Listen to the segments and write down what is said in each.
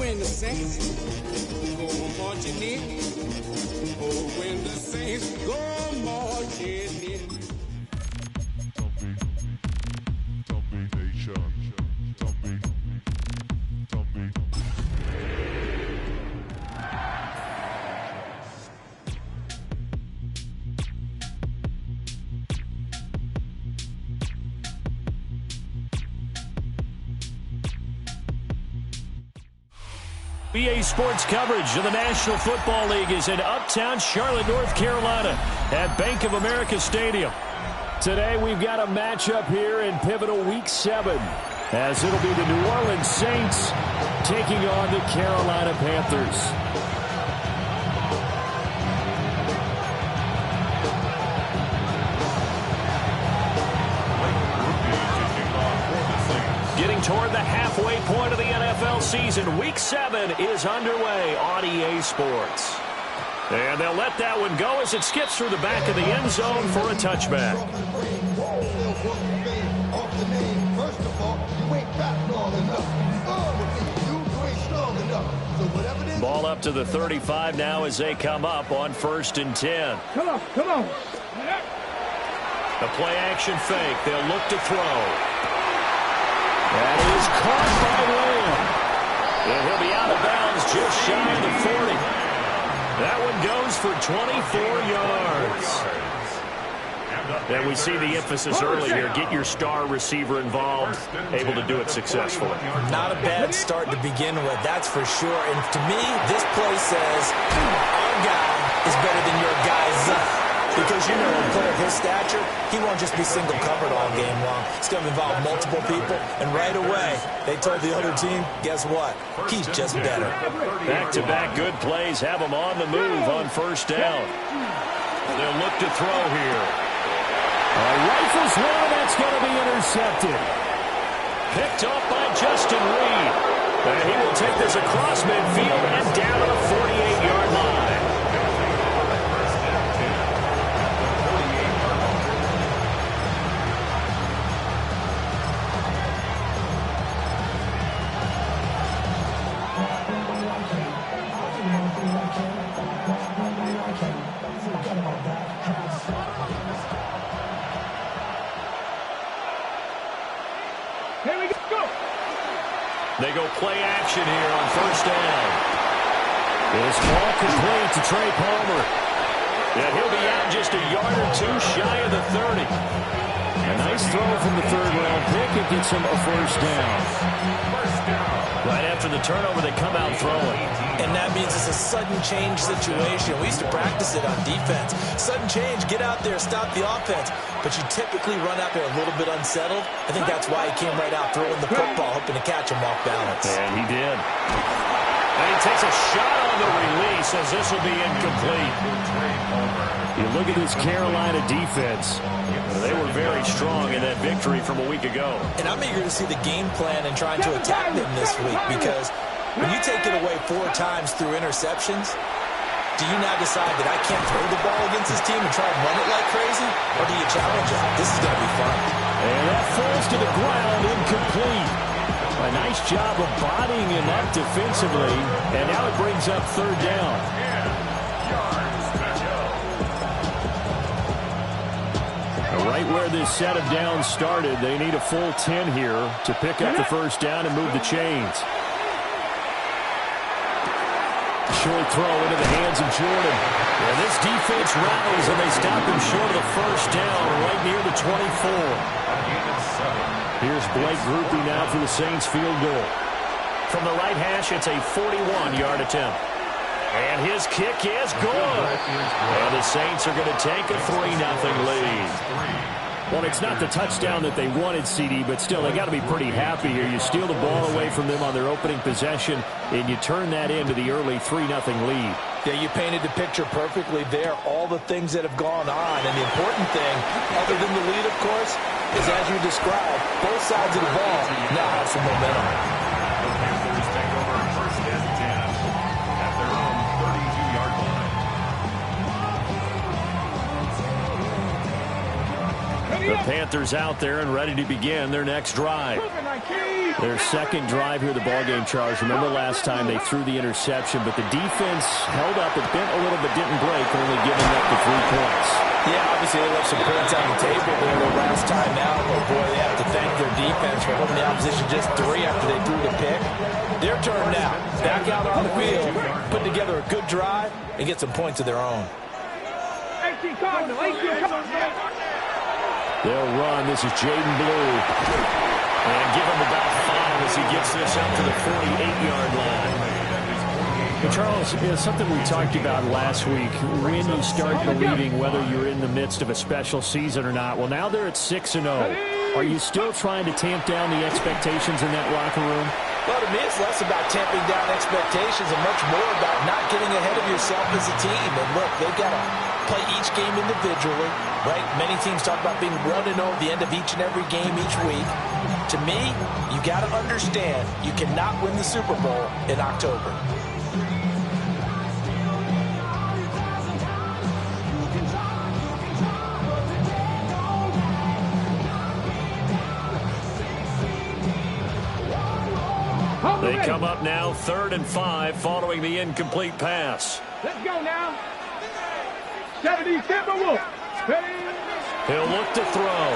when the Saints go marching in. Oh, when the Saints go marching in. BA Sports coverage of the National Football League is in uptown Charlotte, North Carolina at Bank of America Stadium. Today we've got a matchup here in pivotal Week 7 as it'll be the New Orleans Saints taking on the Carolina Panthers. Getting toward the halfway point of the NFL season, Week 7 is underway on EA Sports. And they'll let that one go as it skips through the back of the end zone for a touchback. Ball up to the 35 now as they come up on 1st and 10. Come on. The play action fake. They'll look to throw. That is caught by Lamb. And he'll be out of bounds just shy of the 40. That one goes for 24 yards. And we see the emphasis early here. Get your star receiver involved, able to do it successfully. Not a bad start to begin with, that's for sure. And to me, this play says, our guy is better than your guy's. Because, you know, a player of his stature, he won't just be single-covered all game long. It's going to involve multiple people. And right away, they told the other team, guess what? He's just better. Back-to-back good plays have him on the move on 1st down. They'll look to throw here. Rifles one, that's going to be intercepted. Picked off by Justin Reed. And he will take this across midfield and down to the 48-yard line. They go play action here on 1st down. This ball complete to Trey Palmer. And he'll be out just a yard or two shy of the 30. A nice throw from the 3rd-round pick. It gets him a 1st down. Right after the turnover, they come out throwing. And that means it's a sudden change situation. We used to practice it on defense. Sudden change, get out there, stop the offense. But you typically run out there a little bit unsettled. I think that's why he came right out throwing the football, hoping to catch him off balance. And he did. And he takes a shot on the release as this will be incomplete. You look at this Carolina defense. They were very strong in that victory from a week ago. And I'm eager to see the game plan and trying to attack them this week because when you take it away 4 times through interceptions, do you now decide that I can't throw the ball against this team and try and run it like crazy? Or do you challenge it? This is going to be fun. And that falls to the ground, incomplete. A nice job of bodying him up defensively. And now it brings up 3rd down. Right where this set of downs started, they need a full 10 here to pick up the 1st down and move the chains. Short throw into the hands of Jordan. And this defense rallies, and they stop him short of the 1st down right near the 24. Here's Blake Grupe now for the Saints field goal. From the right hash, it's a 41-yard attempt. And his kick is good. And the Saints are going to take a 3-0 lead. Well, it's not the touchdown that they wanted, CD, but still, they got to be pretty happy here. You steal the ball away from them on their opening possession, and you turn that into the early 3-0 lead. Yeah, you painted the picture perfectly there, all the things that have gone on. And the important thing, other than the lead, of course, is as you described, both sides of the ball now have some momentum. The Panthers take over 1st and 10 at their own 32-yard line. The Panthers out there and ready to begin their next drive. Their second drive here, the ballgame, Charles. Remember last time they threw the interception, but the defense held up. It bent a little but didn't break, only giving up the 3 points. Yeah, obviously they left some points on the table there the last time out. But, boy, they have to thank their defense for holding the opposition just 3 after they threw the pick. Their turn now. Back out on the field, put together a good drive, and get some points of their own. They'll run. This is Jaden Blue. And give him about 5 as he gets this up to the 48-yard line. But Charles, something we talked about last week, when you start believing whether you're in the midst of a special season or not. Well, now they're at 6-0. Are you still trying to tamp down the expectations in that locker room? Well, to me, it's less about tamping down expectations and much more about not getting ahead of yourself as a team. And look, they've got to play each game individually, right? Many teams talk about being 1-0 at the end of each and every game each week. To me, you got to understand you cannot win the Super Bowl in October. They come up now 3rd and 5 following the incomplete pass. Let's go now. 70 Timberwolves. He'll look to throw.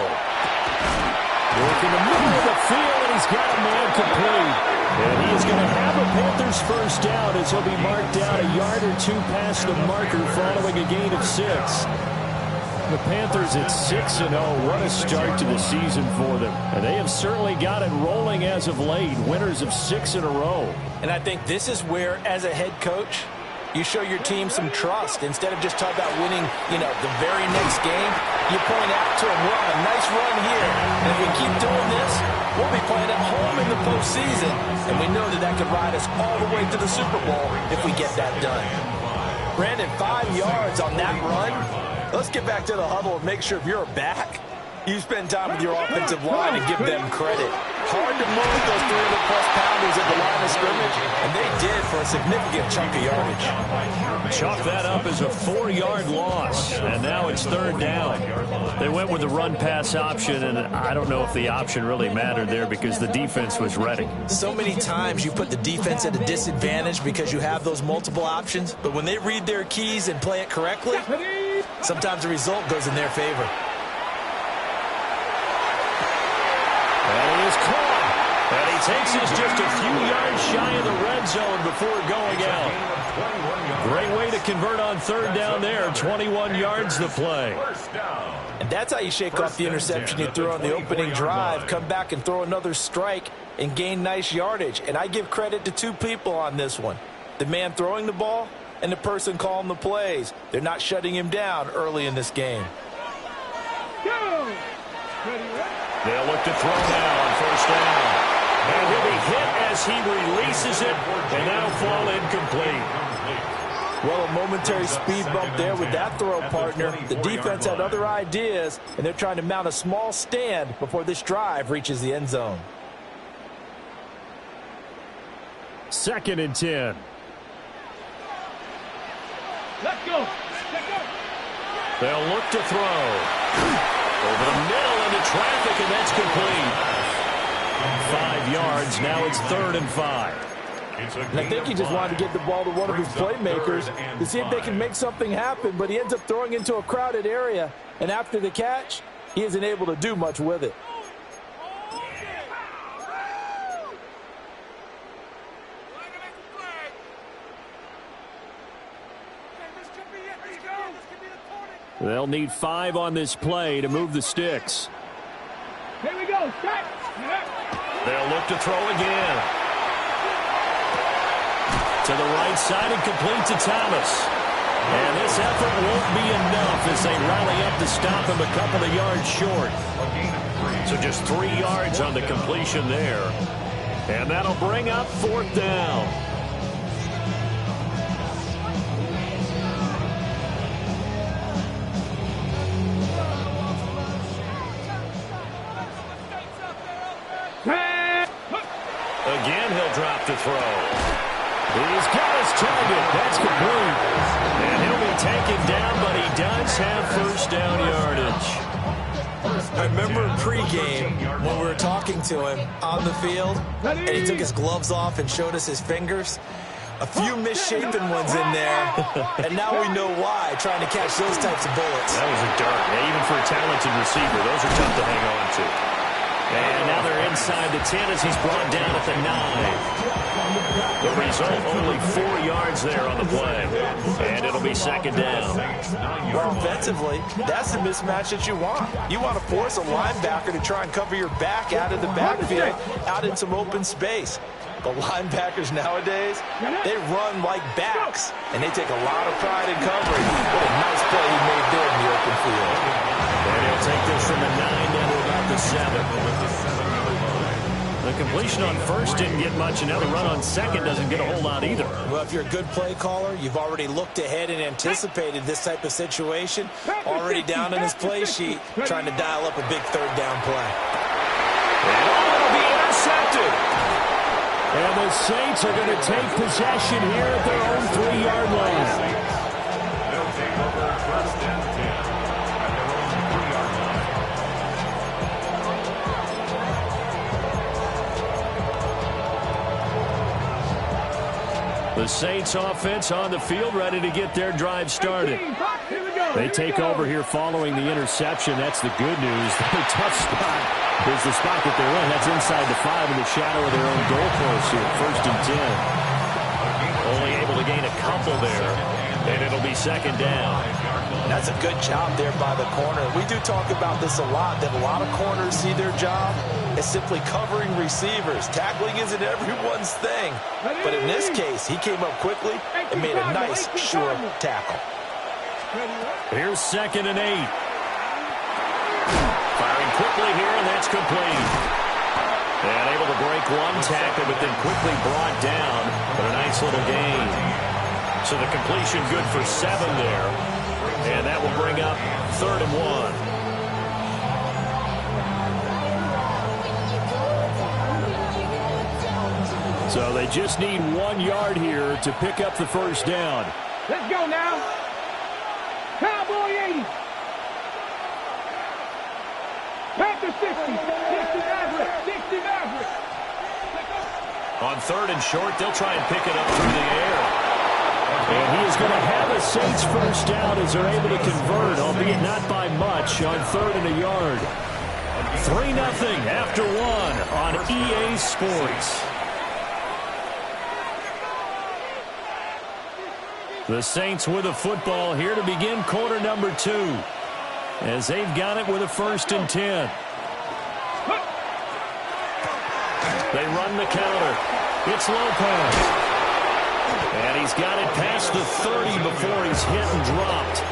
Work in the middle of the field, and he's got a man complete. And he is going to have a Panthers first down as he'll be marked down a yard or 2 past the marker following a gain of 6. The Panthers at 6-0. What a start to the season for them. And they have certainly got it rolling as of late. Winners of 6 in a row. And I think this is where, as a head coach, you show your team some trust. Instead of just talking about winning, the very next game, you point out to them, run, a nice run here. And if we keep doing this, we'll be playing at home in the postseason. And we know that that could ride us all the way to the Super Bowl if we get that done. Brandon, 5 yards on that run. Let's get back to the huddle and make sure if you're back, you spend time with your offensive line and give them credit. Hard to move those 300-plus pounders at the line of scrimmage, and they did for a significant chunk of yardage. Chalk that up as a 4-yard loss, and now it's 3rd down. They went with the run-pass option, and I don't know if the option really mattered there because the defense was ready. So many times you put the defense at a disadvantage because you have those multiple options, but when they read their keys and play it correctly, sometimes the result goes in their favor. And he is caught. And he takes us just a few yards shy of the red zone before going out. Great way to convert on 3rd down there. 21 yards the play. And that's how you shake off the interception you threw on the opening drive, come back and throw another strike and gain nice yardage. And I give credit to 2 people on this one. The man throwing the ball and the person calling the plays. They're not shutting him down early in this game. They'll look to throw now on 1st down. And he'll be hit as he releases it, and that'll fall incomplete. Well, a momentary speed bump there with that throw, partner. The defense had other ideas, and they're trying to mount a small stand before this drive reaches the end zone. 2nd and 10. Let's go. They'll look to throw. Over the middle into traffic, and that's complete. 5 yards. Now it's 3rd and 5. And I think he just wanted to get the ball to one of his playmakers to see if they can make something happen, but he ends up throwing into a crowded area, and after the catch, he isn't able to do much with it. They'll need 5 on this play to move the sticks. Here we go. Strike. They'll look to throw again. To the right side and complete to Thomas. And this effort won't be enough as they rally up to stop him a couple of yards short. So just 3 yards on the completion there. And that'll bring up 4th down. Again, he'll drop to throw. He's got his target. That's complete. And he'll be taken down, but he does have 1st down yardage. I remember pregame when we were talking to him on the field, and he took his gloves off and showed us his fingers. A few misshapen ones in there, and now we know why, trying to catch those types of bullets. That was a dart. Even for a talented receiver, those are tough to hang on to. And now they're inside the 10 as he's brought down at the 9. The result, only 4 yards there on the play. And it'll be second down. Well, offensively, that's the mismatch that you want. You want to force a linebacker to try and cover your back out of the backfield, out in some open space. The linebackers nowadays, they run like backs, and they take a lot of pride in covering. What a nice play he made there in the open field. And he'll take this from the 9 down to about the 7. The completion on first didn't get much, and now the run on second doesn't get a whole lot either. Well, if you're a good play caller, you've already looked ahead and anticipated this type of situation. Already down in his play sheet, trying to dial up a big third down play. And it'll be intercepted. And the Saints are going to take possession here at their own 3-yard line. They'll take over first and 10 at their own 3-yard line. The Saints offense on the field, ready to get their drive started. They take over here following the interception. That's the good news. The tough spot is the spot that they're in. That's inside the 5 in the shadow of their own goalpost here. First and 10. Only able to gain a couple there. And it'll be second down. That's a good job there by the corner. We do talk about this a lot, that a lot of corners see their job as simply covering receivers. Tackling isn't everyone's thing. But in this case, he came up quickly and made a nice, sure tackle. Here's second and 8. Firing quickly here, and that's complete. And able to break one tackle, but then quickly brought down. But a nice little gain. So the completion good for 7 there. And that will bring up 3rd and 1. So they just need 1 yard here to pick up the first down. Let's go now. Cowboy 80. Panthers 60. 60 Maverick. 60 Maverick. On 3rd and short, they'll try and pick it up through the air. And he is going to have a Saints first down as they're able to convert, albeit not by much, on 3rd and a yard. 3-0 after 1 on EA Sports. The Saints with a football here to begin quarter number 2. As they've got it with a 1st and 10. They run the counter. It's Lopez. And he's got it past the 30 before he's hit and dropped.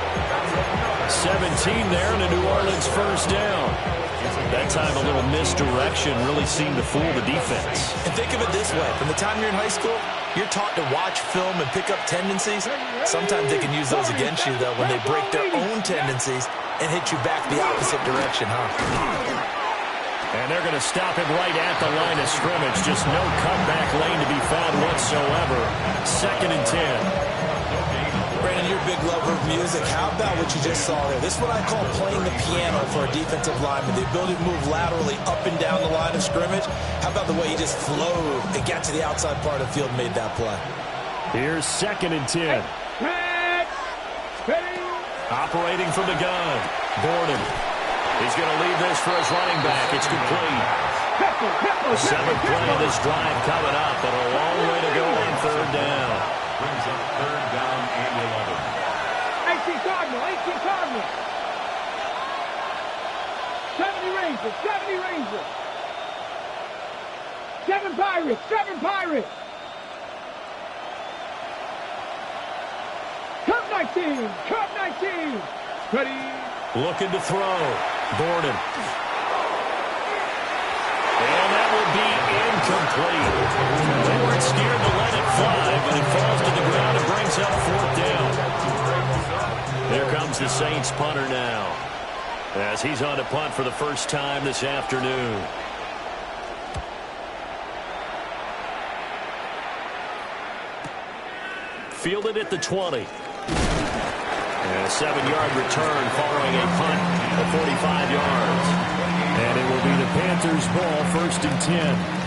17 there and a New Orleans first down. That time a little misdirection really seemed to fool the defense. And think of it this way. From the time you're in high school, you're taught to watch film and pick up tendencies. Sometimes they can use those against you, though, when they break their own tendencies and hit you back the opposite direction, And they're going to stop him right at the line of scrimmage. Just no comeback lane to be found whatsoever. 2nd and 10. Brandon, you're a big lover of music. How about what you just saw there? This is what I call playing the piano for a defensive lineman. The ability to move laterally up and down the line of scrimmage. How about the way he just flowed and got to the outside part of the field and made that play? Here's 2nd and 10. Operating from the gun. Gordon. He's going to leave this for his running back. It's complete. 7th play of this drive coming up, but a long way to go on 3rd down. Brings up 3rd down and 11. 18 Cardinal. 18 Cardinal. 70 Rangers. 70 Rangers. 7 Pirates. 7 Pirates. Cup 19. Cup 19. Ready. Looking to throw. Gordon. And that will be incomplete. They weren't scared to let it fly, but it falls to the ground and brings up 4th down. Here comes the Saints punter now, as he's on to punt for the first time this afternoon. Fielded at the 20. And a 7-yard return following a punt of 45 yards. And it will be the Panthers' ball, 1st and 10.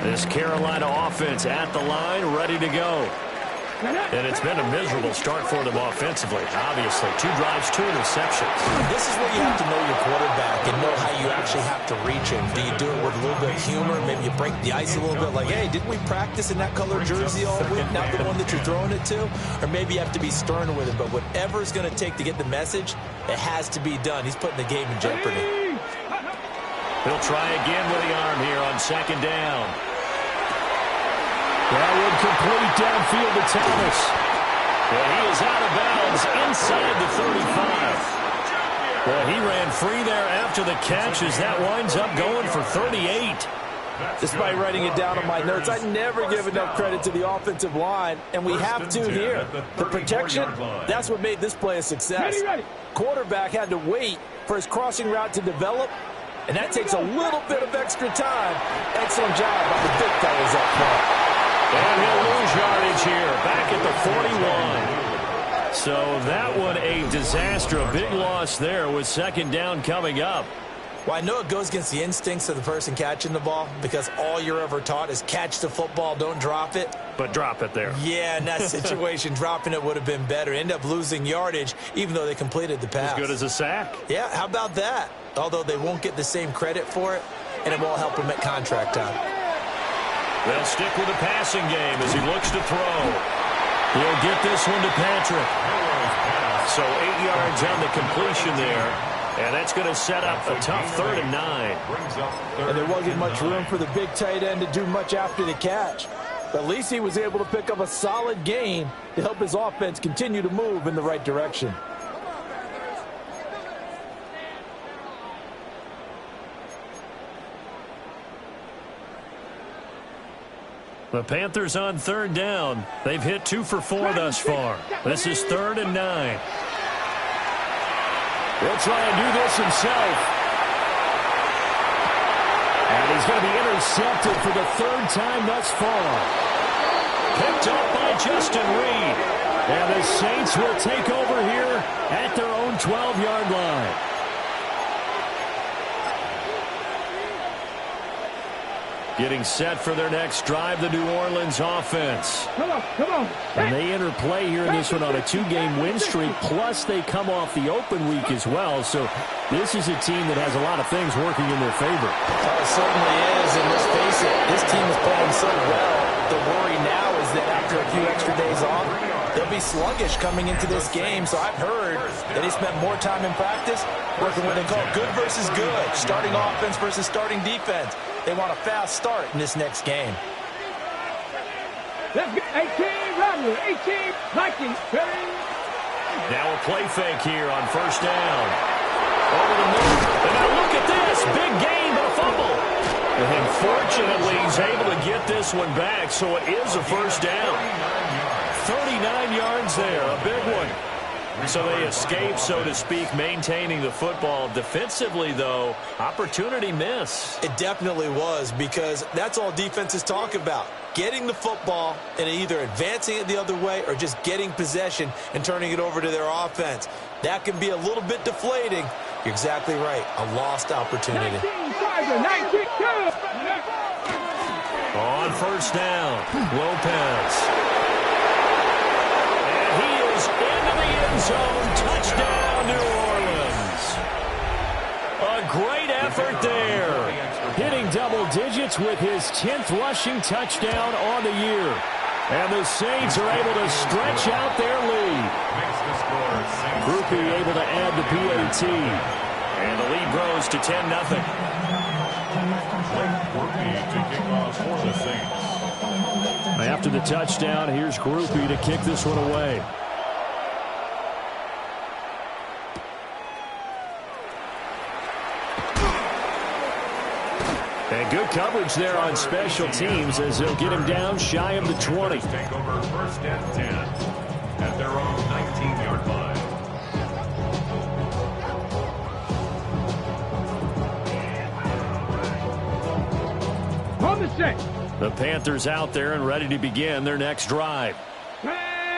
This Carolina offense at the line, ready to go. And it's been a miserable start for them offensively. Obviously, 2 drives, 2 interceptions. This is where you have to know your quarterback and know how you actually have to reach him. Do you do it with a little bit of humor? Maybe you break the ice a little bit like, hey, didn't we practice in that color jersey all week, not the one that you're throwing it to? Or maybe you have to be stern with him. But whatever it's going to take to get the message, it has to be done. He's putting the game in jeopardy. He'll try again with the arm here on 2nd down. That one complete downfield to Thomas. Well, he is out of bounds inside the 35. Well, he ran free there after the catch as that winds up going for 38. Despite writing it down on my notes, I never give enough credit to the offensive line, and we have to here. The protection, that's what made this play a success. Quarterback had to wait for his crossing route to develop, and that takes a little bit of extra time. Excellent job by the big fellas up front. And he'll lose yardage here, back at the 41. So that one a disaster, a big loss there with 2nd down coming up. Well, I know it goes against the instincts of the person catching the ball because all you're ever taught is catch the football, don't drop it. But drop it there. Yeah, in that situation, dropping it would have been better. End up losing yardage, even though they completed the pass. As good as a sack. Yeah, how about that? Although they won't get the same credit for it, and it won't help them at contract time. They'll stick with the passing game as he looks to throw. He'll get this one to Patrick. So 8 yards on the completion there. And that's going to set up a tough 3rd and 9. And there wasn't much room for the big tight end to do much after the catch. But at least he was able to pick up a solid gain to help his offense continue to move in the right direction. The Panthers on 3rd down. They've hit 2 for 4 thus far. This is 3rd and 9. He'll try and do this himself. And he's going to be intercepted for the 3rd time thus far. Picked up by Justin Reed. And the Saints will take over here at their own 12-yard line. Getting set for their next drive, the New Orleans offense. Come on. And they enter play here in this one on a 2-game win streak, plus they come off the open week as well. So this is a team that has a lot of things working in their favor. Oh, it certainly is, and let's face it, this team is playing so well. The worry now is that after a few extra days off, they'll be sluggish coming into this game. So I've heard that they spent more time in practice working what they call good versus good, starting offense versus starting defense. They want a fast start in this next game. Let's get 18, Rodney, 18, Nike, Now a play fake here on 1st down. Over the middle. And now look at this. Big gain, but a fumble. And fortunately, he's able to get this one back, so it is a 1st down. 39 yards there, a big one. So they escape, so to speak, maintaining the football. Defensively, though, opportunity miss. It definitely was, because that's all defenses talk about. Getting the football and either advancing it the other way or just getting possession and turning it over to their offense. That can be a little bit deflating. You're exactly right. A lost opportunity. 19, Tiger, 19, On 1st down, Lopez. Into the end zone, touchdown, New Orleans. A great effort there. Hitting double digits with his 10th rushing touchdown on the year. And the Saints are able to stretch out their lead. Groupie able to add the PAT. And the lead grows to 10-0. After the touchdown, here's Groupie to kick this one away. And good coverage there on special teams as they'll get him down shy of the 20. Take over 1st and 10 at their own 19-yard line. the set. The Panthers out there and ready to begin their next drive.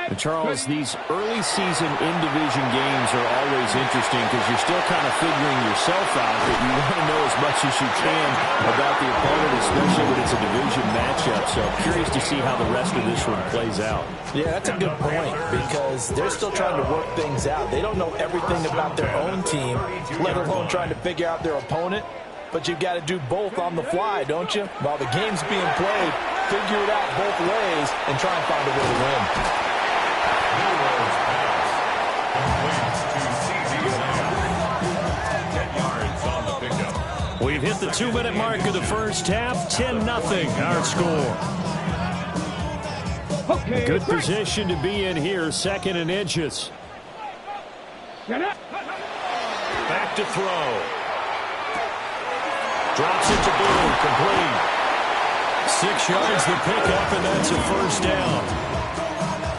And Charles, these early season in-division games are always interesting because you're still kind of figuring yourself out, but you want to know as much as you can about the opponent, especially when it's a division matchup. So I'm curious to see how the rest of this one plays out. Yeah, that's a good point because they're still trying to work things out. They don't know everything about their own team, let alone trying to figure out their opponent. But you've got to do both on the fly, don't you? While the game's being played, figure it out both ways and try and find a way to win. We've hit the 2-minute mark of the first half. 10-0 our score. Okay, Good position to be in here. 2nd and inches. Back to throw. Drops it to Blue. Complete. 6 yards the pickup, and that's a first down.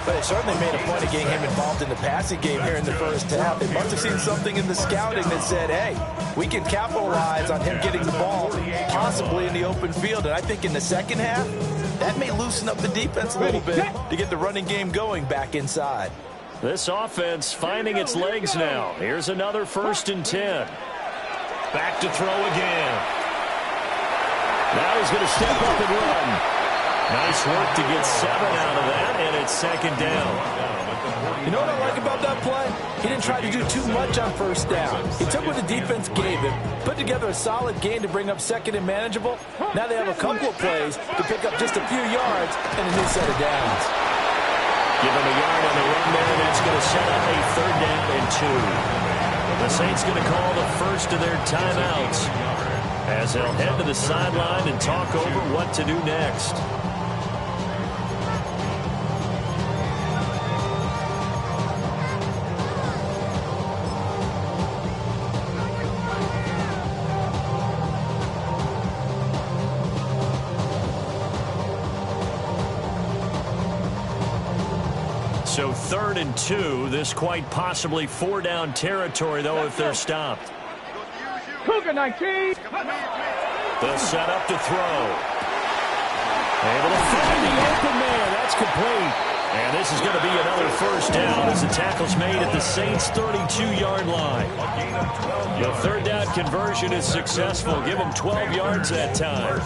But they certainly made a point of getting him involved in the passing game here in the first half. They must have seen something in the scouting that said, hey, we can capitalize on him getting the ball possibly in the open field. And I think in the second half, that may loosen up the defense a little bit to get the running game going back inside. This offense finding its legs now. Here's another 1st and 10. Back to throw again. Now he's going to step up and run. Nice work to get 7 out of that, and it's 2nd down. You know what I like about that play? He didn't try to do too much on first down. He took what the defense gave him, put together a solid game to bring up 2nd and manageable. Now they have a couple of plays to pick up just a few yards and a new set of downs. Give him a yard on the run there, and that's going to set up a 3rd down and 2. The Saints going to call the first of their timeouts as they'll head to the sideline and talk over what to do next. So 3rd and 2, this quite possibly 4-down territory, though, if they're stopped. Cougar 19. They'll set up to throw. Able to find the open man. That's complete. And this is going to be another first down as the tackle's made at the Saints' 32-yard line. The 3rd down conversion is successful. Give them 12 yards that time.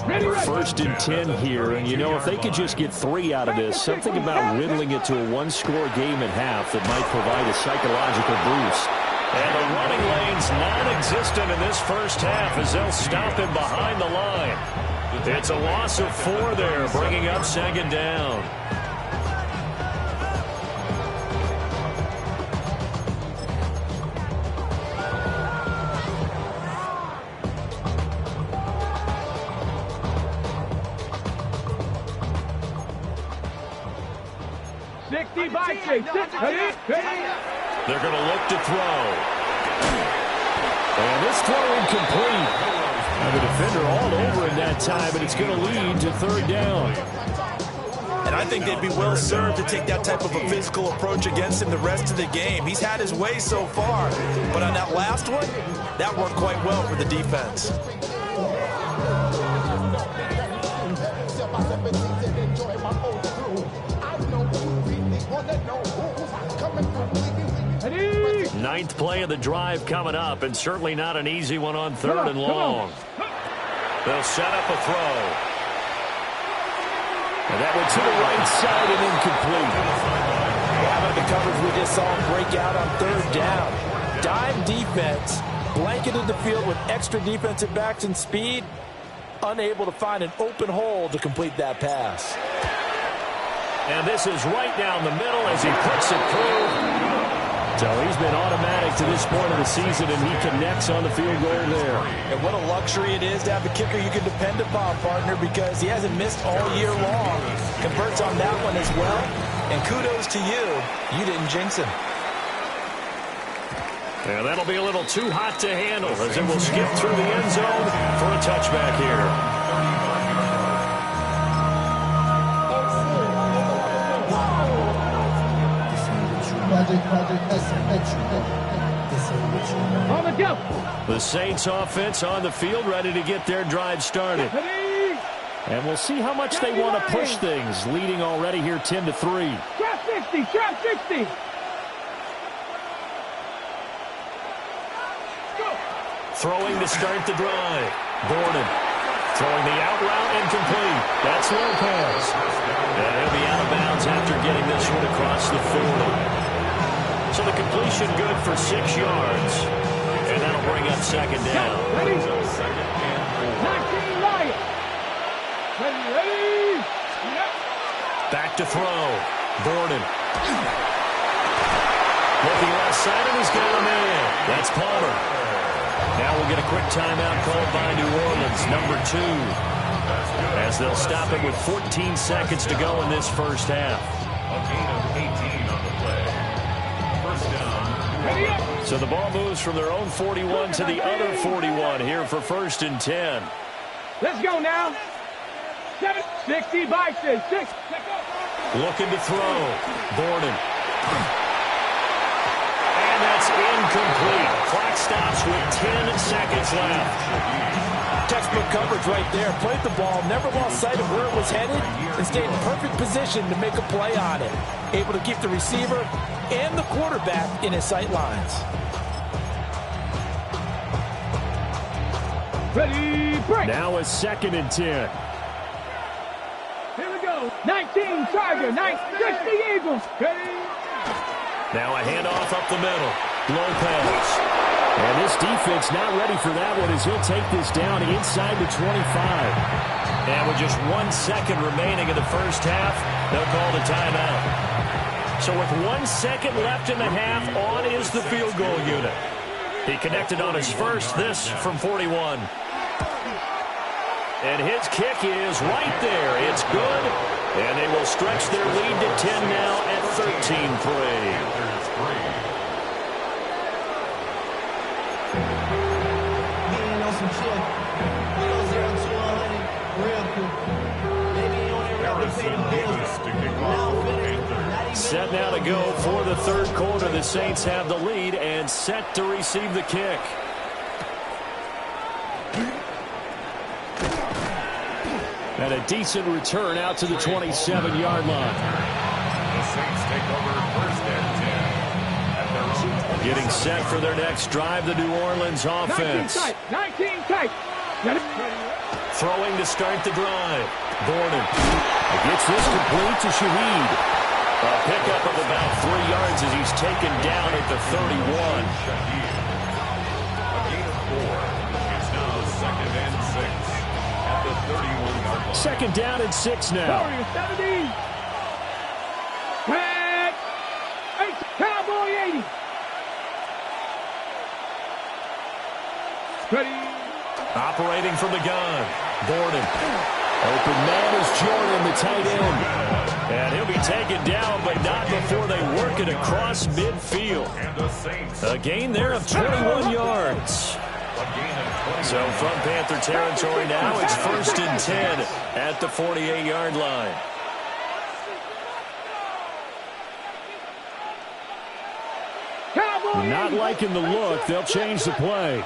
1st and 10 here, and you know, if they could just get 3 out of this, something about whittling it to a 1-score game at half that might provide a psychological boost. And the running lane's non-existent in this first half as they'll stop him behind the line. It's a loss of 4 there, bringing up 2nd down. They're going to look to throw. And this throw incomplete. And the defender all over in that time, and it's going to lead to 3rd down. And I think they'd be well served to take that type of a physical approach against him the rest of the game. He's had his way so far, but on that last one, that worked quite well for the defense. Ninth play of the drive coming up, and certainly not an easy one on 3rd and long. They'll set up a throw. And that went to the right side and incomplete. How about the coverage we just saw break out on 3rd down? Dime defense, blanketed the field with extra defensive backs and speed, unable to find an open hole to complete that pass. And this is right down the middle as he puts it through. So he's been automatic to this point of the season, and he connects on the field goal there. And what a luxury it is to have a kicker you can depend upon, partner, because he hasn't missed all year long. Converts on that one as well. And kudos to you. You didn't jinx him. And that'll be a little too hot to handle as it will skip through the end zone for a touchback here. On the go. The Saints offense on the field, ready to get their drive started. And we'll see how much they want to push things, leading already here 10-3. Trap 60, trap 60. Throwing to start the drive. Gordon throwing the out route incomplete. That's Lopez. And he'll be out of bounds after getting this one across the 40. So the completion good for 6 yards. And that'll bring up second down. Ready? 19 Lions. Ready? Yep. Back to throw. Gordon. Looking left side, and he's got a man. That's Palmer. Now we'll get a quick timeout called by New Orleans, number 2. As they'll stop it with 14 seconds to go in this first half. A gain of 18 on the play. First down. So the ball moves from their own 41 to the other 41 here for 1st and 10. Let's go now. 60 by 6. Looking to throw. Gordon. And that's incomplete. Clock stops with 10 seconds left. Textbook coverage right there. Played the ball, never lost sight of where it was headed, and stayed in perfect position to make a play on it. Able to keep the receiver and the quarterback in his sight lines. Ready, break. Now a 2nd and 10. Here we go. 19 Tiger, 60 Eagles. Ready. Now a handoff up the middle. Lopez. And this defense not ready for that one as he'll take this down inside the 25. And with just 1 second remaining in the first half, they'll call the timeout. So with 1 second left in the half, on is the field goal unit. He connected on his first, this from 41. And his kick is right there. It's good. And they will stretch their lead to 10 now at 13-3. Set now to go for the 3rd quarter. The Saints have the lead and set to receive the kick. And a decent return out to the 27-yard line. The Saints take over 1st and 10. Getting set for their next drive, the New Orleans offense. 19 tight. Throwing to start the drive. Gordon gets this complete to Shaheed. A pickup of about 3 yards as he's taken down at the 31. A gain of 4. It's now 2nd and 6 at the 31-yard line. 2nd down and 6 now. Warriors 70. Red. 8. Cowboy 80. Ready. Operating from the gun. Gordon. Open man is Jordan, the tight end. And he'll be taken down, but not before they work it across midfield. A gain there of 21 yards. So from Panther territory now, it's 1st and 10 at the 48-yard line. Not liking the look. They'll change the play.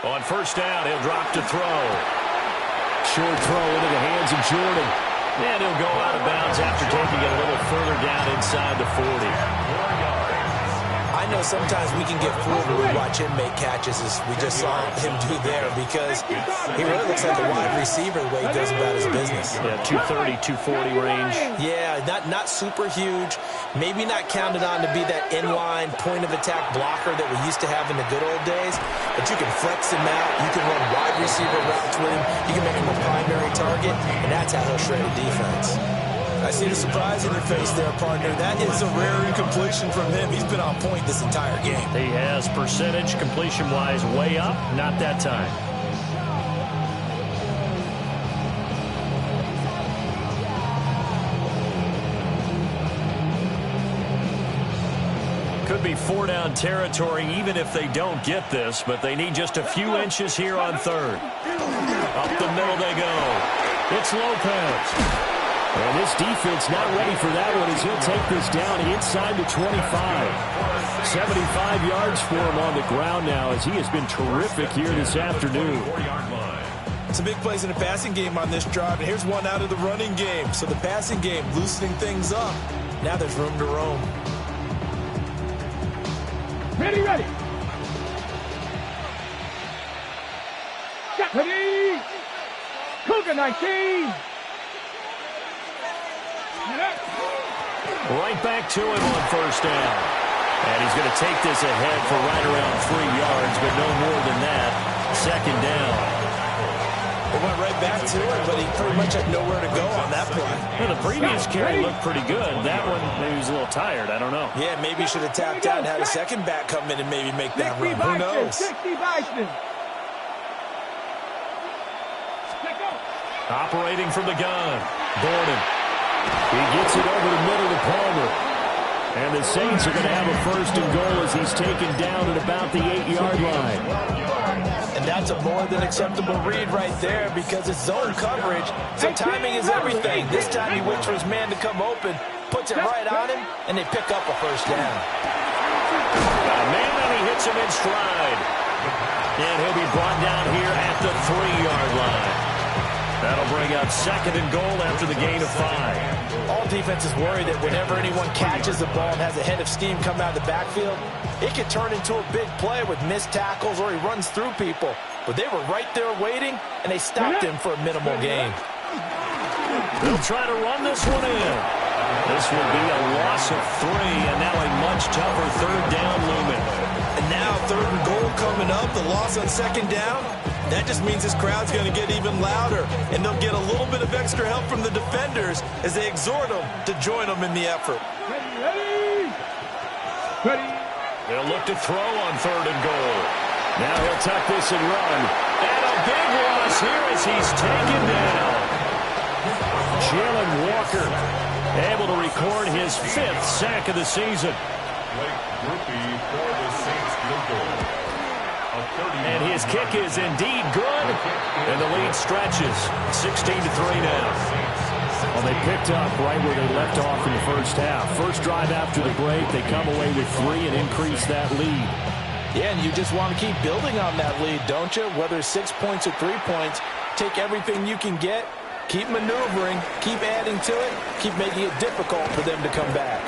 On 1st down, he'll drop to throw. Short throw into the hands of Jordan. And he'll go out of bounds after taking it a little further down inside the 40. I know sometimes we can get fooled when we watch him make catches, as we just saw him do there, because he really looks like a wide receiver the way he goes about his business. Yeah, 230, 240 range. Yeah, not super huge. Maybe not counted on to be that inline point-of-attack blocker that we used to have in the good old days, but you can flex him out. You can run wide receiver routes with him. You can make him a primary target, and that's how he'll shred a defense. I see the surprise in your face there, partner. That is a rare incompletion from him. He's been on point this entire game. He has percentage completion-wise way up. Not that time. Could be 4-down territory even if they don't get this, but they need just a few inches here on 3rd. Up the middle they go. It's Lopez. And this defense not ready for that one as he'll take this down inside the 25. 75 yards for him on the ground now as he has been terrific here this afternoon. Some big plays in the passing game on this drive, and here's one out of the running game. So the passing game loosening things up. Now there's room to roam. Ready, ready. Ready. Cougar 19. Right back to him on first down. And he's going to take this ahead for right around 3 yards, but no more than that. Second down. It went right back to it, but he pretty much had nowhere to go on that play. Well, the previous carry looked pretty good. That one, maybe he was a little tired. I don't know. Yeah, maybe he should have tapped out and had a second back come in and maybe make that run. Who knows? Operating from the gun. Gordon. He gets it over the middle to Palmer. And the Saints are going to have a first and goal as he's taken down at about the 8-yard line. And that's a more than acceptable read right there because it's zone coverage, so timing is everything. This time he waits for his man to come open, puts it right on him, and they pick up a first down. Got a man and he hits him in stride. And he'll be brought down here at the 3-yard line. That'll bring up second and goal after the gain of 5. All defenses worry that whenever anyone catches the ball and has a head of steam come out of the backfield, it could turn into a big play with missed tackles or he runs through people. But they were right there waiting, and they stopped him for a minimal gain. They'll try to run this one in. This will be a loss of 3, and now a much tougher third down looming. And now third and goal coming up, the loss on second down. That just means this crowd's going to get even louder, and they'll get a little bit of extra help from the defenders as they exhort them to join them in the effort. Ready. They'll look to throw on third and goal. Now he'll tuck this and run. And a big loss here as he's taken down. Jalen Walker able to record his 5th sack of the season. And his kick is indeed good. And the lead stretches. 16-3 now. Well, they picked up right where they left off in the first half. First drive after the break, they come away with 3 and increase that lead. Yeah, and you just want to keep building on that lead, don't you? Whether it's 6 points or 3 points, take everything you can get, keep maneuvering, keep adding to it, keep making it difficult for them to come back.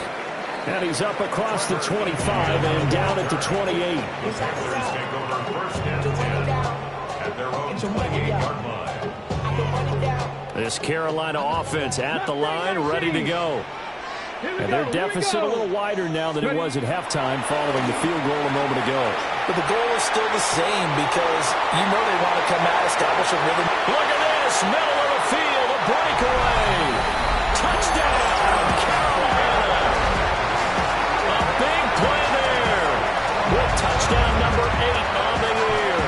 And he's up across the 25 and down at the 28. This Carolina offense at the line, ready to go. And their deficit a little wider now than it was at halftime following the field goal a moment ago. But the goal is still the same because you know they want to come out, establish a rhythm. Look at this, middle of the field, a breakaway. Touchdown, Carolina. A big play there with touchdown number 8 on the year.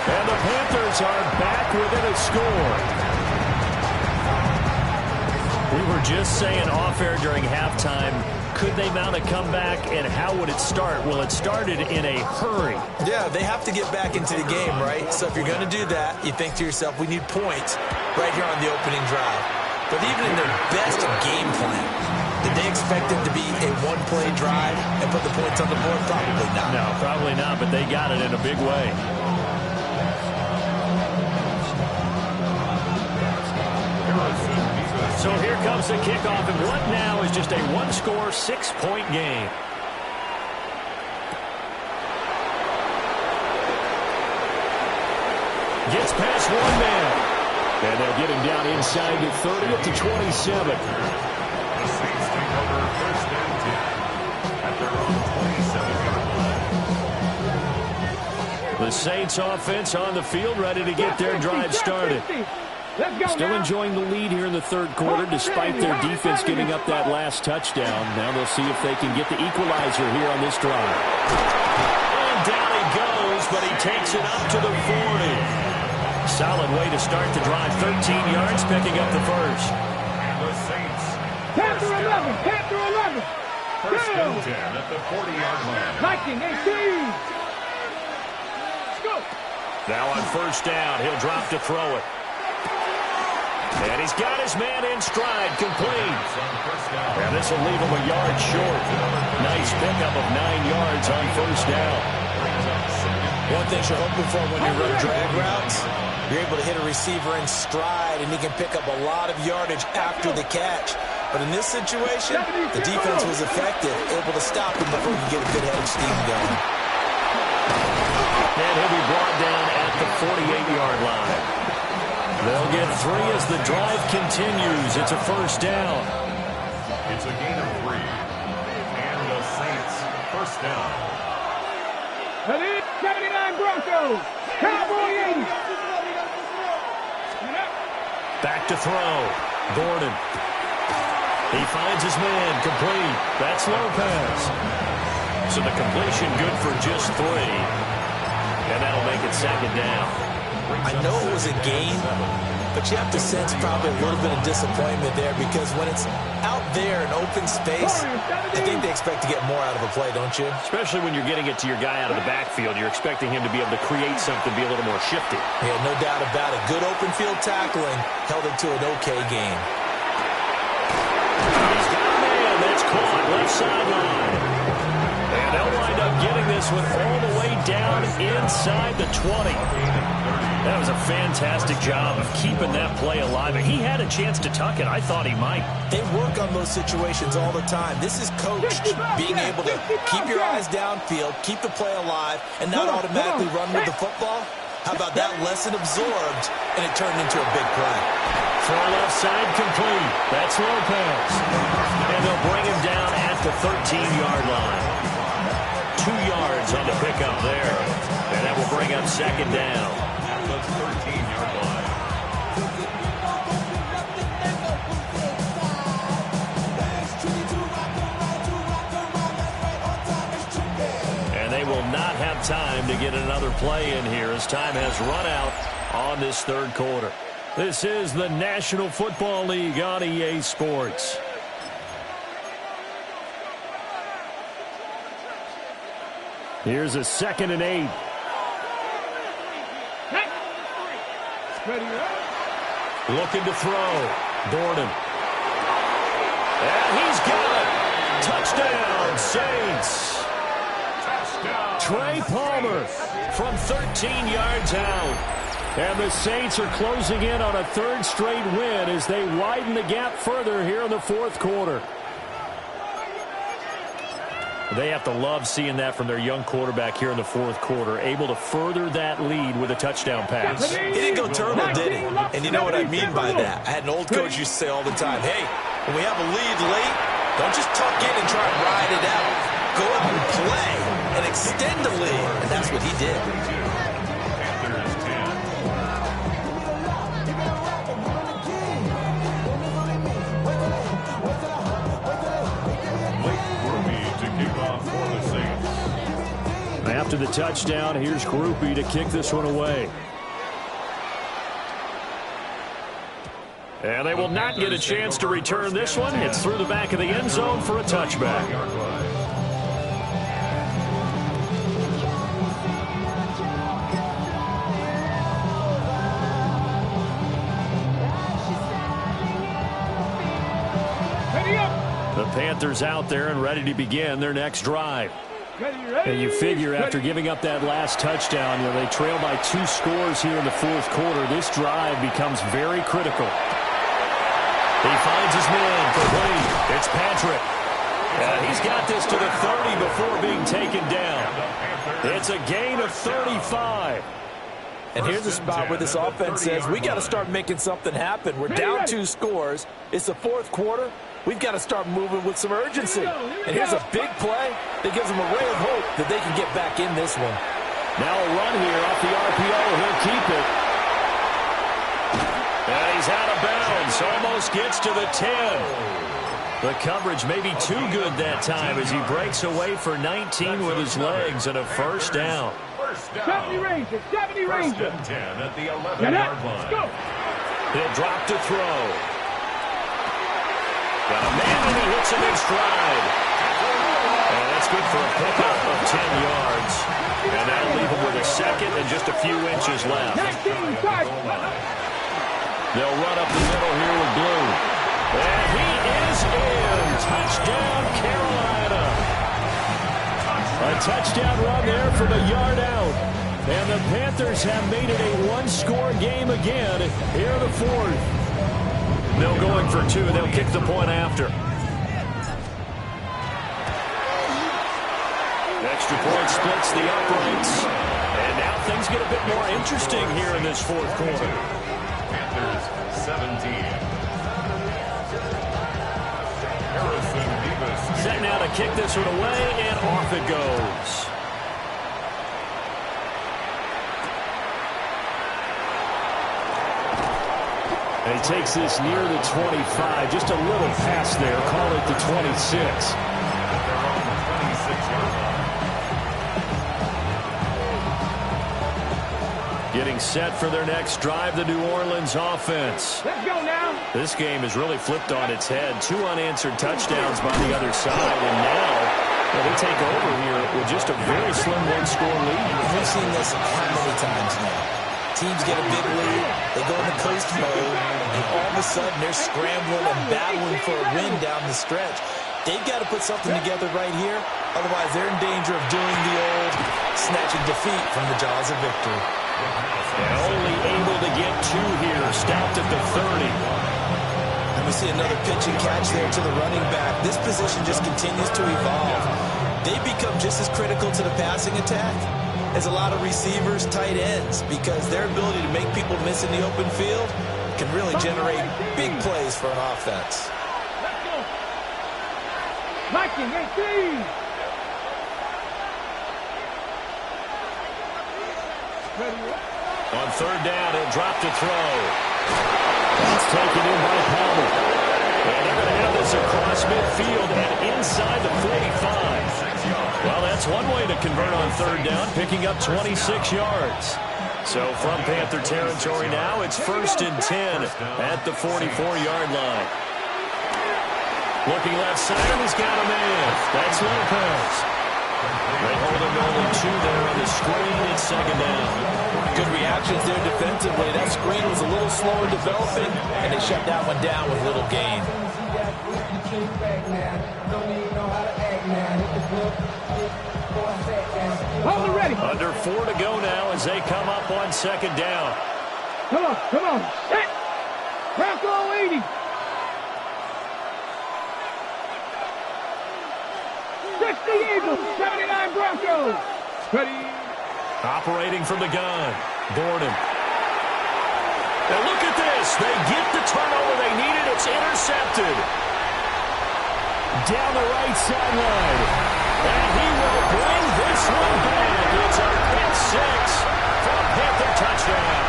And the Panthers are back within a score. We were just saying off-air during halftime, could they mount a comeback and how would it start? Well, it started in a hurry. Yeah, they have to get back into the game, right? So if you're going to do that, you think to yourself, we need points right here on the opening drive. But even in their best game plan, did they expect it to be a one-play drive and put the points on the board? Probably not. No, probably not, but they got it in a big way. So here comes the kickoff, and what now is just a one-score, 6-point game. Gets past one man. And they'll get him down inside the 30 at the 27. The Saints take over first and 10 at their own 27-yard line. The Saints offense on the field, ready to get their drive started. Still enjoying the lead here in the third quarter despite their defense giving up that last touchdown. Now they'll see if they can get the equalizer here on this drive. And down he goes, but he takes it up to the 40. Solid way to start the drive. 13 yards, picking up the first. And the Saints. Panther 11. Panther 11. First and 10 at the 40-yard line. Viking 18. Go. Now on first down, he'll drop to throw it. And he's got his man in stride, complete. And this will leave him a yard short. Nice pickup of 9 yards on first down. One thing you're hoping for when you run drag routes, you're able to hit a receiver in stride, and he can pick up a lot of yardage after the catch. But in this situation, the defense was effective, able to stop him before he could get a good head of steam going. And he'll be brought down at the 48-yard line. They'll get 3 as the drive continues. It's a first down. It's a gain of 3. And the Saints, first down. 79 Broncos. Cowboy 80. Back to throw. Gordon. He finds his man. Complete. That's Lopez. So the completion good for just 3. And that'll make it second down. I know it was a gain, but you have to sense probably a little bit of disappointment there because when it's out there in open space, I think they expect to get more out of a play, don't you? Especially when you're getting it to your guy out of the backfield. You're expecting him to be able to create something, be a little more shifty. Yeah, no doubt about it. Good open field tackling held it to an okay game. He's got a man that's caught left sideline. And they'll wind up getting this one all the way down inside the 20. That was a fantastic job of keeping that play alive. He had a chance to tuck it. I thought he might. They work on those situations all the time. This is coached, being able to keep your eyes downfield, keep the play alive, and not automatically run with the football. How about that lesson absorbed, and it turned into a big play. Throw left side complete. That's Lopez. And they'll bring him down at the 13-yard line. 2 yards on the pickup there. And that will bring up second down. At the 13-yard line. And they will not have time to get another play in here as time has run out on this third quarter. This is the National Football League on EA Sports. Here's a 2nd and 8. Looking to throw. Gordon. And he's got it. Touchdown, Saints. Touchdown. Trey Palmer from 13 yards out. And the Saints are closing in on a 3rd straight win as they widen the gap further here in the 4th quarter. They have to love seeing that from their young quarterback here in the 4th quarter, able to further that lead with a touchdown pass. He didn't go turbo, did he? And you know what I mean by that. I had an old coach used to say all the time, hey, when we have a lead late, don't just tuck in and try to ride it out. Go up and play and extend the lead. And that's what he did. Panthers 10. After the touchdown, here's Groupie to kick this one away. And they will not get a chance to return this one. It's through the back of the end zone for a touchback. The Panthers out there and ready to begin their next drive. And you figure after giving up that last touchdown, they trail by 2 scores here in the 4th quarter. This drive becomes very critical. He finds his man complete. It's Patrick. He's got this to the 30 before being taken down. It's a gain of 35. And here's a spot where this offense says, we got to start making something happen. We're down 2 scores. It's the 4th quarter. We've got to start moving with some urgency. And here's a big play that gives them a ray of hope that they can get back in this one. Now a run here off the RPO. He'll keep it. And he's out of bounds. Almost gets to the 10. The coverage may be too good that time as he breaks away for 19 with his legs and a first down. 70 Ranger, 70 Ranger. 10 at the 11-yard line. Go. He'll drop to throw. Got a man and he hits him in stride. And that's good for a pickup of 10 yards. And that'll leave him with a 2nd and just a few inches left. They'll run up the middle here with Blue. And he is in. Touchdown, Carolina. A touchdown run there from a yard out. And the Panthers have made it a one-score game again here in the fourth. They'll going for two. They'll kick the point after. Extra point splits the uprights. And now things get a bit more interesting here in this fourth quarter. Panthers 17. Set now to kick this one away, and off it goes. And he takes this near the 25. Just a little pass there. Call it the 26. They're on the 26-yard line. Getting set for their next drive, the New Orleans offense. Let's go now. This game has really flipped on its head. 2 unanswered touchdowns by the other side, and now they take over here with just a very slim one-score lead. We've seen this how many times now. Teams get a big lead, they go into coast mode, and all of a sudden they're scrambling and battling for a win down the stretch. They've got to put something together right here, otherwise they're in danger of doing the old snatching defeat from the jaws of victory. And only able to get 2 here, stopped at the 30. And we see another pitch and catch there to the running back. This position just continues to evolve. They become just as critical to the passing attack as a lot of receivers, tight ends, because their ability to make people miss in the open field can really generate big plays for an offense. Let's go. Liking 18. On third down, he'll drop to throw. That's taken in by Palmer. And they're going to have this across midfield and inside the 45. Well, that's one way to convert on third down, picking up 26 yards. So from Panther territory now, it's 1st and 10 at the 44-yard line. Looking left side, and he's got a man. That's Lopez. They hold him to only 2 there on the screen. It's 2nd down. Good reactions there defensively. That screen was a little slower developing, and they shut that one down with little gain. Hold it ready. Under 4 to go now as they come up on 2nd down. Come on, come on. Set. Bronco 80. 60 Eagles, 79 Broncos. Ready. Operating from the gun. Borden. Now look at this. They get the turnover they needed. It's intercepted. Down the right sideline. And he will bring this one back. It's a pick 6 for a Panther touchdown.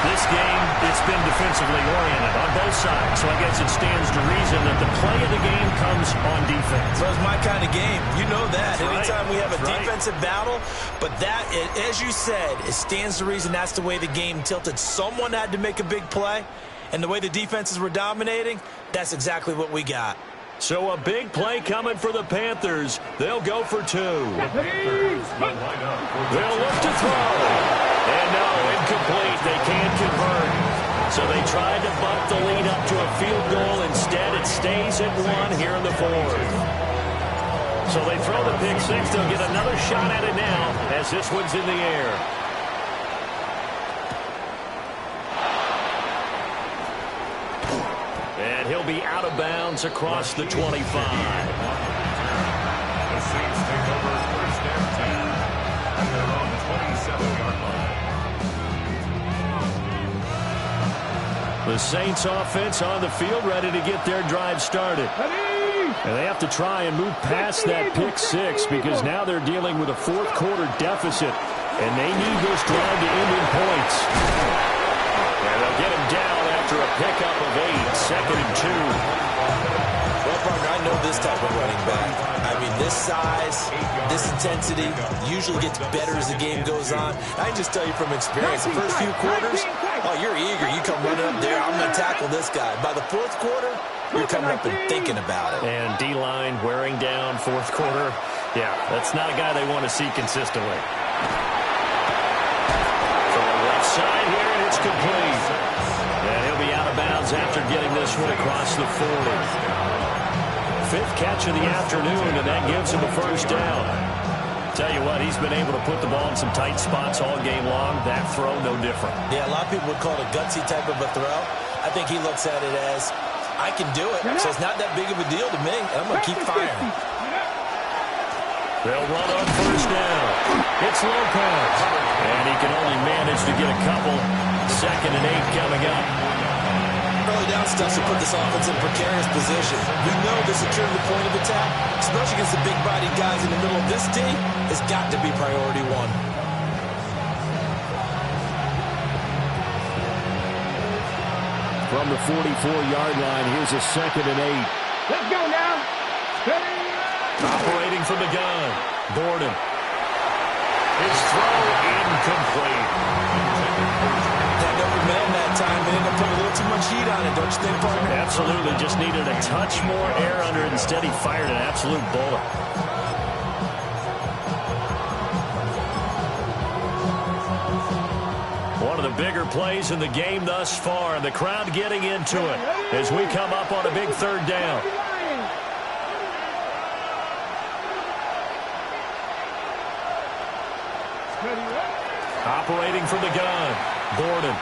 This game, it's been defensively oriented on both sides, so I guess it stands to reason that the play of the game comes on defense. So it's my kind of game. You know that. That's Anytime right. we have a That's defensive battle, but that, as you said, it stands to reason that's the way the game tilted. Someone had to make a big play, and the way the defenses were dominating, that's exactly what we got. So a big play coming for the Panthers. They'll go for 2. They'll look to throw. And no, incomplete. They can't convert. So they tried to bump the lead up to a field goal. Instead, it stays at 1 here in the 4th. So they throw the pick 6. They'll get another shot at it now as this one's in the air. And he'll be out of bounds across the 25. The Saints take over 1st and 10 at their own 27-yard line. The Saints offense on the field ready to get their drive started. And they have to try and move past that pick 6 because now they're dealing with a 4th quarter deficit. And they need this drive to end in points. And they'll get him down after a pickup of 8, 2nd and 2. Well, partner, I know this type of running back. I mean, this size, this intensity usually gets better as the game goes on. I can just tell you from experience, the first few quarters, oh, you're eager. You come running up there, I'm going to tackle this guy. By the 4th quarter, you're coming up and thinking about it. And D-line wearing down 4th quarter. Yeah, that's not a guy they want to see consistently. From the left side here. incomplete. And he'll be out of bounds after getting this one across the 40. Fifth catch of the afternoon, and that gives him a first down. Tell you what, he's been able to put the ball in some tight spots all game long. That throw, no different. Yeah, a lot of people would call it a gutsy type of a throw. I think he looks at it as, I can do it, so it's not that big of a deal to me, and I'm going to keep firing. They'll run on first down. It's Lopez. And he can only manage to get a couple. 2nd and 8 coming up. Early down stuff to put this offense in a precarious position. We know the securing the point of attack, especially against the big-bodied guys in the middle of this team, has got to be priority one. From the 44-yard line, here's a 2nd and 8. Let's go now. Steady. Operating from the gun. Gordon. His throw incomplete. That never man that time, man. They put a little too much heat on it, don't you think, partner? Absolutely. Just needed a touch more air under it. Instead, he fired an absolute bullet. One of the bigger plays in the game thus far, and the crowd getting into it as we come up on a big 3rd down. Operating from the gun. Gordon.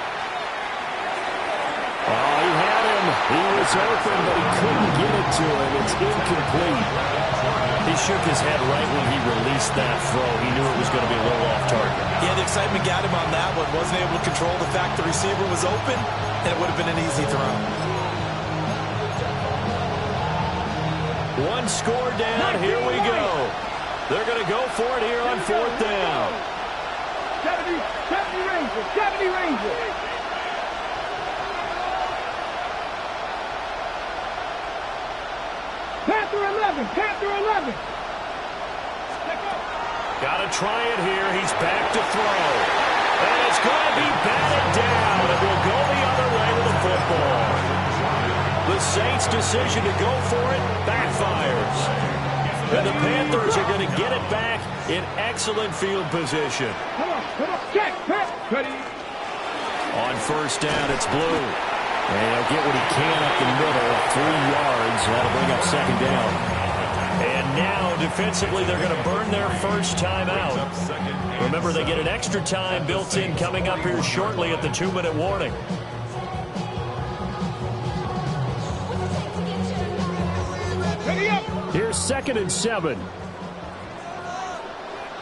Oh, he had him. He was open, but he couldn't get it to him. It's incomplete. He shook his head right when he released that throw. He knew it was going to be a little off target. Yeah, the excitement got him on that one. Wasn't able to control the fact the receiver was open, and it would have been an easy throw. One score down. Here we go. They're going to go for it here on 4th down. 70 Rangers. 70 Rangers. Panther 11. Panther 11. Got to try it here. He's back to throw. And it's going to be batted down. It will go the other way with the football. The Saints' decision to go for it backfires. And the Panthers are going to get it back in excellent field position. Come on. Check. Ready. On first down, it's Blue. And he'll get what he can up the middle. 3 yards. That'll bring up 2nd down. And now, defensively, they're going to burn their first time out. Remember, they get an extra time built in coming up here shortly at the 2-minute warning. Ready up. Here's 2nd and 7.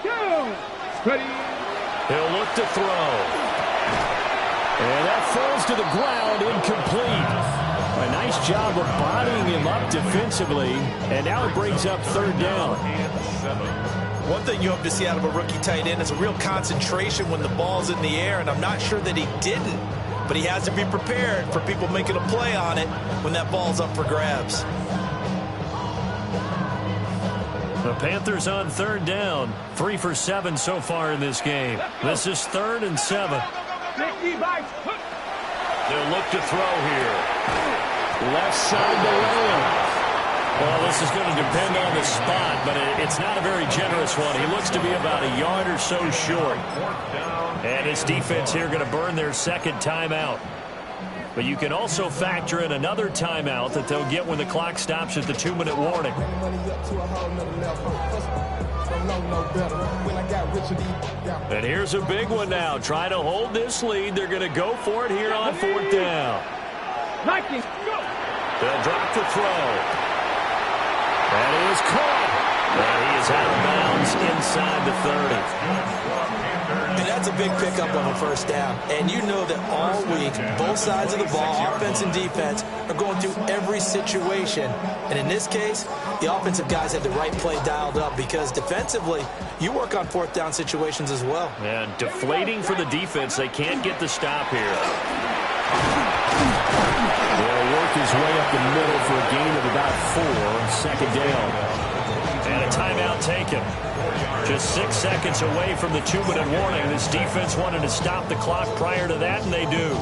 Go. Ready. He'll look to throw. And that falls to the ground, incomplete. A nice job of bodying him up defensively, and now it brings up 3rd down. One thing you hope to see out of a rookie tight end is a real concentration when the ball's in the air, and I'm not sure that he didn't, but he has to be prepared for people making a play on it when that ball's up for grabs. The Panthers on 3rd down. 3 for 7 so far in this game. This is 3rd and 7. They'll look to throw here. Left side to Lamb. Well, this is going to depend on the spot, but it's not a very generous one. He looks to be about a yard or so short. And his defense here going to burn their 2nd timeout. But you can also factor in another timeout that they'll get when the clock stops at the 2-minute warning. And here's a big one now. Trying to hold this lead. They're going to go for it here on 4th down. They'll drop the throw. That is caught. And he is out of bounds inside the 30. And that's a big pickup on a first down. And you know that all week, both sides of the ball, offense and defense, are going through every situation. And in this case, the offensive guys had the right play dialed up because defensively, you work on 4th down situations as well. And deflating for the defense. They can't get the stop here. They'll work his way up the middle for a gain of about 4. 2nd down. And a timeout taken. Just 6 seconds away from the 2-minute warning. This defense wanted to stop the clock prior to that, and they do.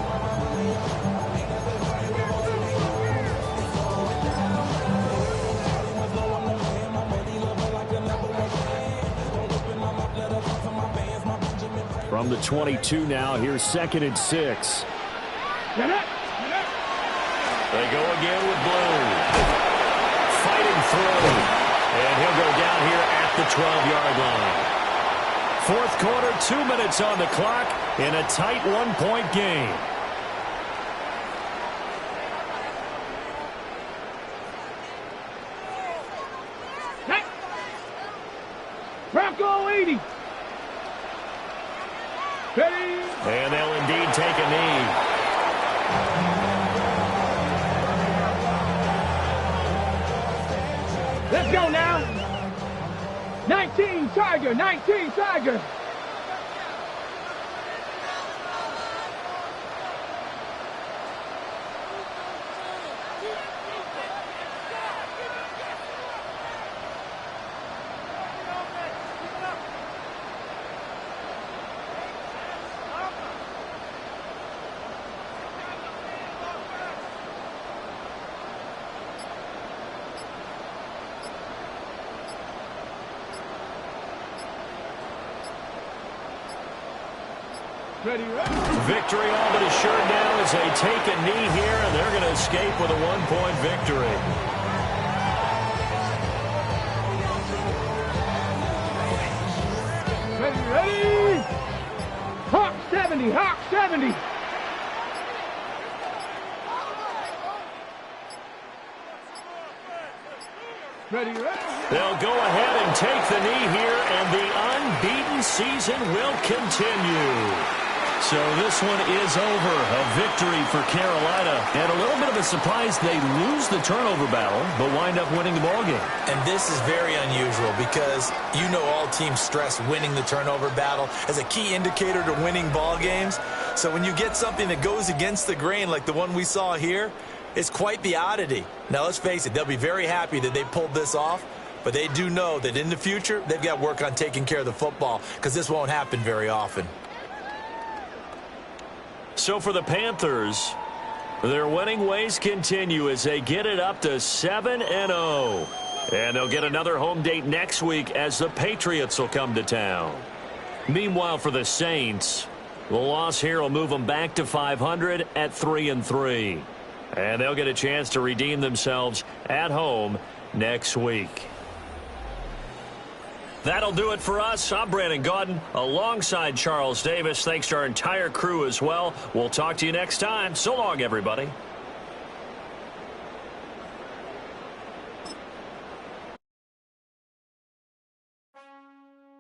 From the 22 now, here's 2nd and 6. Get it. They go again with Blue. Fighting through. And he'll go down here at the 12-yard line. 4th quarter, 2 minutes on the clock in a tight 1-point game. Hey. Bronco 80. Ready. And they'll indeed take a knee. Let's go now. 19 Tiger, 19 Tiger. Ready, ready. Victory all but assured now as they take a knee here, and they're going to escape with a 1-point victory. Ready, ready. Hawk 70, Hawk 70. Ready, ready. They'll go ahead and take the knee here, and the unbeaten season will continue. So this one is over. A victory for Carolina. And a little bit of a surprise, they lose the turnover battle, but wind up winning the ballgame. And this is very unusual because you know all teams stress winning the turnover battle as a key indicator to winning ball games. So when you get something that goes against the grain like the one we saw here, it's quite the oddity. Now, let's face it, they'll be very happy that they pulled this off, but they do know that in the future, they've got to work on taking care of the football because this won't happen very often. So for the Panthers, their winning ways continue as they get it up to 7-0. And they'll get another home date next week as the Patriots will come to town. Meanwhile, for the Saints, the loss here will move them back to 500 at 3-3. And they'll get a chance to redeem themselves at home next week. That'll do it for us. I'm Brandon Gaudin alongside Charles Davis. Thanks to our entire crew as well. We'll talk to you next time. So long, everybody.